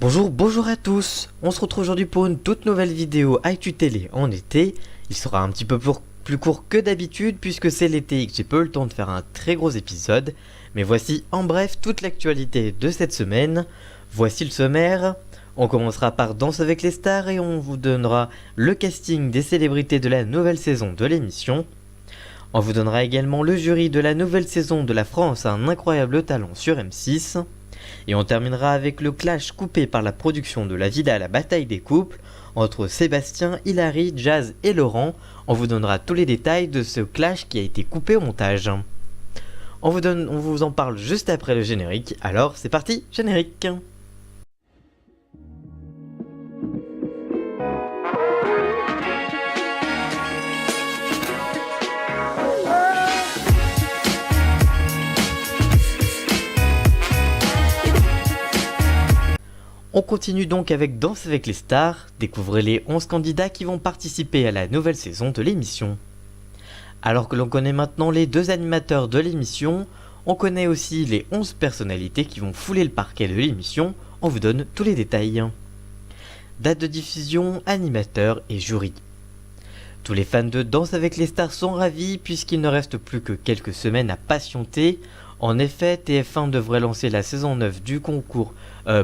Bonjour à tous. On se retrouve aujourd'hui pour une toute nouvelle vidéo Actu Télé en été. Il sera un petit peu plus court que d'habitude puisque c'est l'été et que j'ai pas eu le temps de faire un très gros épisode. Mais voici en bref toute l'actualité de cette semaine. Voici le sommaire. On commencera par Danse avec les stars et on vous donnera le casting des célébrités de la nouvelle saison de l'émission. On vous donnera également le jury de la nouvelle saison de La France a un incroyable talent sur M6. Et on terminera avec le clash coupé par la production de La Vida à la bataille des couples entre Sébastien, Hilary, Jazz et Laurent. On vous donnera tous les détails de ce clash qui a été coupé au montage. On vous en parle juste après le générique, alors c'est parti, générique. On continue donc avec Danse avec les stars, découvrez les 11 candidats qui vont participer à la nouvelle saison de l'émission. Alors que l'on connaît maintenant les deux animateurs de l'émission, on connaît aussi les 11 personnalités qui vont fouler le parquet de l'émission, on vous donne tous les détails. Date de diffusion, animateur et jury. Tous les fans de Danse avec les stars sont ravis puisqu'il ne reste plus que quelques semaines à patienter. En effet, TF1 devrait lancer la saison 9 du concours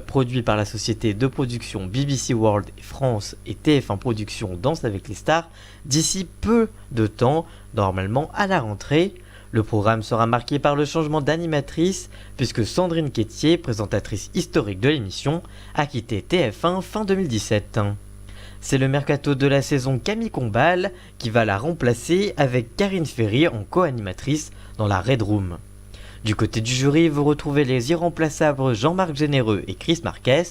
produit par la société de production BBC World France et TF1 Productions Danse avec les stars d'ici peu de temps, normalement à la rentrée. Le programme sera marqué par le changement d'animatrice puisque Sandrine Quétier, présentatrice historique de l'émission, a quitté TF1 fin 2017. C'est le mercato de la saison Camille Combal qui va la remplacer avec Karine Ferry en co-animatrice dans la Red Room. Du côté du jury, vous retrouvez les irremplaçables Jean-Marc Généreux et Chris Marquez,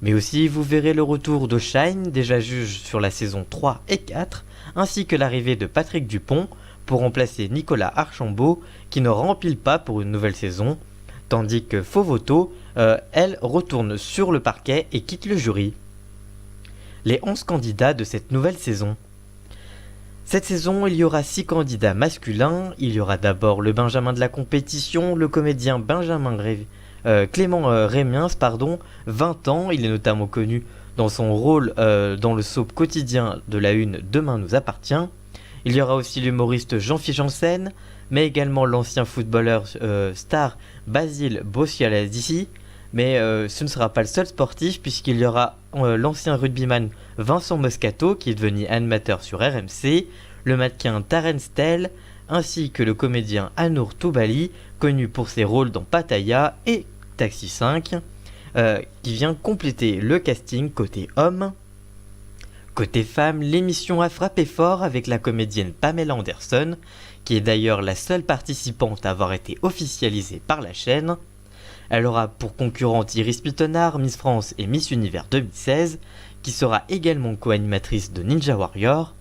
mais aussi vous verrez le retour de Shine, déjà juge sur la saison 3 et 4, ainsi que l'arrivée de Patrick Dupont pour remplacer Nicolas Archambault qui ne rempile pas pour une nouvelle saison, tandis que Fovoto, elle, retourne sur le parquet et quitte le jury. Les 11 candidats de cette nouvelle saison. Cette saison, il y aura 6 candidats masculins. Il y aura d'abord le Benjamin de la compétition, le comédien Clément Rémiens, 20 ans. Il est notamment connu dans son rôle dans le soap quotidien de la Une Demain nous appartient. Il y aura aussi l'humoriste Jean-Philippe Janssen, mais également l'ancien footballeur star Basile Bossialasi. Mais ce ne sera pas le seul sportif puisqu'il y aura l'ancien rugbyman Vincent Moscato qui est devenu animateur sur RMC, le mannequin Terence Tell, ainsi que le comédien Anour Toubali, connu pour ses rôles dans Pattaya et Taxi 5, qui vient compléter le casting côté homme. Côté femme, l'émission a frappé fort avec la comédienne Pamela Anderson, qui est d'ailleurs la seule participante à avoir été officialisée par la chaîne. Elle aura pour concurrente Iris Pitonnard, Miss France et Miss Univers 2016, qui sera également co-animatrice de Ninja Warrior,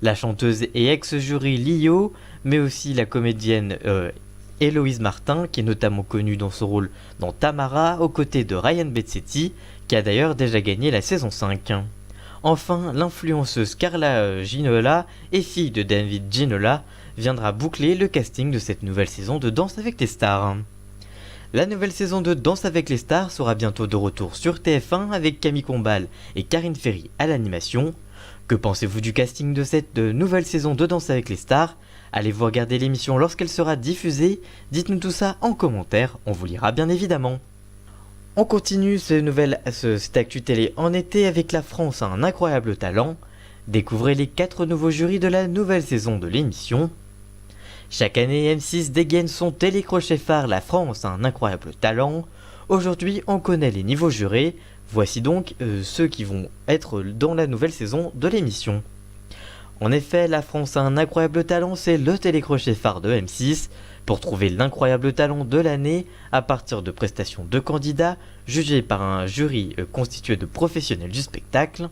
la chanteuse et ex-jury Lio, mais aussi la comédienne Héloïse Martin, qui est notamment connue dans son rôle dans Tamara, aux côtés de Ryan Bezzetti, qui a d'ailleurs déjà gagné la saison 5. Enfin, l'influenceuse Carla Ginola, et fille de David Ginola, viendra boucler le casting de cette nouvelle saison de Danse avec les stars. La nouvelle saison de Danse avec les stars sera bientôt de retour sur TF1 avec Camille Combal et Karine Ferry à l'animation. Que pensez-vous du casting de cette nouvelle saison de Danse avec les stars? Allez-vous regarder l'émission lorsqu'elle sera diffusée? Dites-nous tout ça en commentaire, on vous lira bien évidemment. On continue cette actu télé en été avec La France a un incroyable talent. Découvrez les 4 nouveaux jurys de la nouvelle saison de l'émission. Chaque année, M6 dégaine son télécrochet phare La France a un incroyable talent. Aujourd'hui, on connaît les niveaux jurés. Voici donc ceux qui vont être dans la nouvelle saison de l'émission. En effet, La France a un incroyable talent, c'est le télécrochet phare de M6 pour trouver l'incroyable talent de l'année à partir de prestations de candidats jugés par un jury constitué de professionnels du spectacle.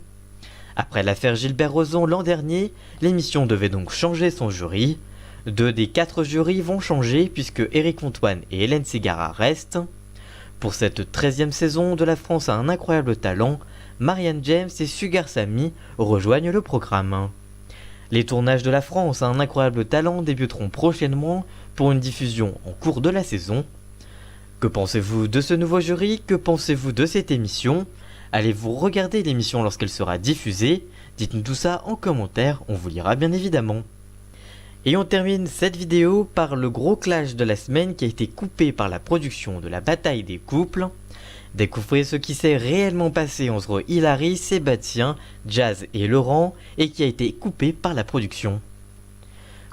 Après l'affaire Gilbert Rozon l'an dernier, l'émission devait donc changer son jury. 2 des 4 jurys vont changer puisque Éric Antoine et Hélène Ségara restent. Pour cette 13e saison de La France a un incroyable talent, Marianne James et Sugar Sammy rejoignent le programme. Les tournages de La France a un incroyable talent débuteront prochainement pour une diffusion en cours de la saison. Que pensez-vous de ce nouveau jury? Que pensez-vous de cette émission? Allez-vous regarder l'émission lorsqu'elle sera diffusée? Dites-nous tout ça en commentaire, on vous lira bien évidemment. Et on termine cette vidéo par le gros clash de la semaine qui a été coupé par la production de la bataille des couples. Découvrez ce qui s'est réellement passé entre Hilary, Sébastien, Jazz et Laurent et qui a été coupé par la production.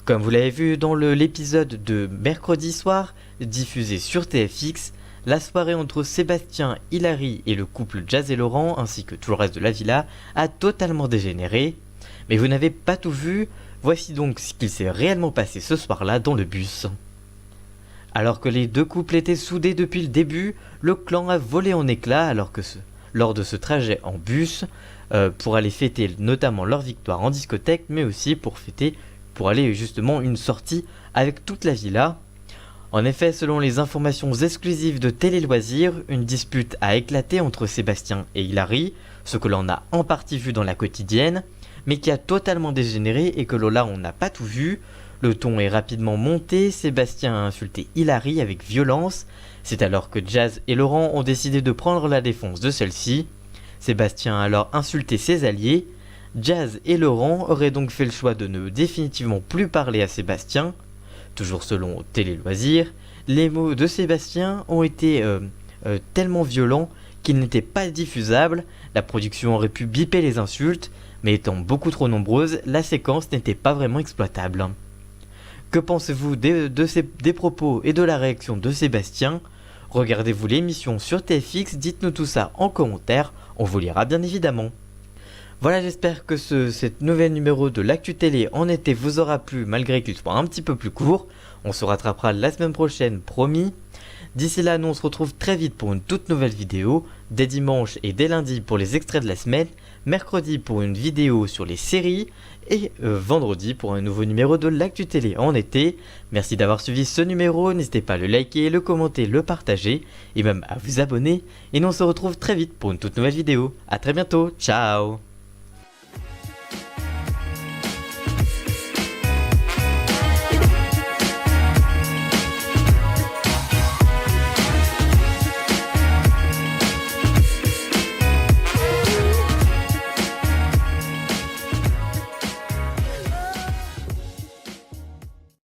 Comme vous l'avez vu dans l'épisode de mercredi soir, diffusé sur TFX, la soirée entre Sébastien, Hilary et le couple Jazz et Laurent, ainsi que tout le reste de la villa, a totalement dégénéré. Mais vous n'avez pas tout vu, voici donc ce qu'il s'est réellement passé ce soir-là dans le bus. Alors que les deux couples étaient soudés depuis le début, le clan a volé en éclats lors de ce trajet en bus, pour aller fêter notamment leur victoire en discothèque, mais aussi pour aller justement une sortie avec toute la villa. En effet, selon les informations exclusives de Télé Loisirs, une dispute a éclaté entre Sébastien et Hilary, ce que l'on a en partie vu dans la quotidienne, mais qui a totalement dégénéré et que là on n'a pas tout vu. Le ton est rapidement monté, Sébastien a insulté Hilary avec violence, c'est alors que Jazz et Laurent ont décidé de prendre la défense de celle-ci. Sébastien a alors insulté ses alliés, Jazz et Laurent auraient donc fait le choix de ne définitivement plus parler à Sébastien. Toujours selon Télé Loisirs, les mots de Sébastien ont été tellement violents qu'ils n'étaient pas diffusables, la production aurait pu biper les insultes, mais étant beaucoup trop nombreuses, la séquence n'était pas vraiment exploitable. Que pensez-vous des propos et de la réaction de Sébastien? Regardez-vous l'émission sur TFX, dites-nous tout ça en commentaire, on vous lira bien évidemment. Voilà, j'espère que cette nouvelle numéro de l'Actu Télé en été vous aura plu malgré qu'il soit un petit peu plus court. On se rattrapera la semaine prochaine, promis. D'ici là, nous on se retrouve très vite pour une toute nouvelle vidéo, dès dimanche et dès lundi pour les extraits de la semaine, mercredi pour une vidéo sur les séries et vendredi pour un nouveau numéro de l'Actu Télé en été. Merci d'avoir suivi ce numéro, n'hésitez pas à le liker, le commenter, le partager et même à vous abonner. Et nous on se retrouve très vite pour une toute nouvelle vidéo. A très bientôt, ciao!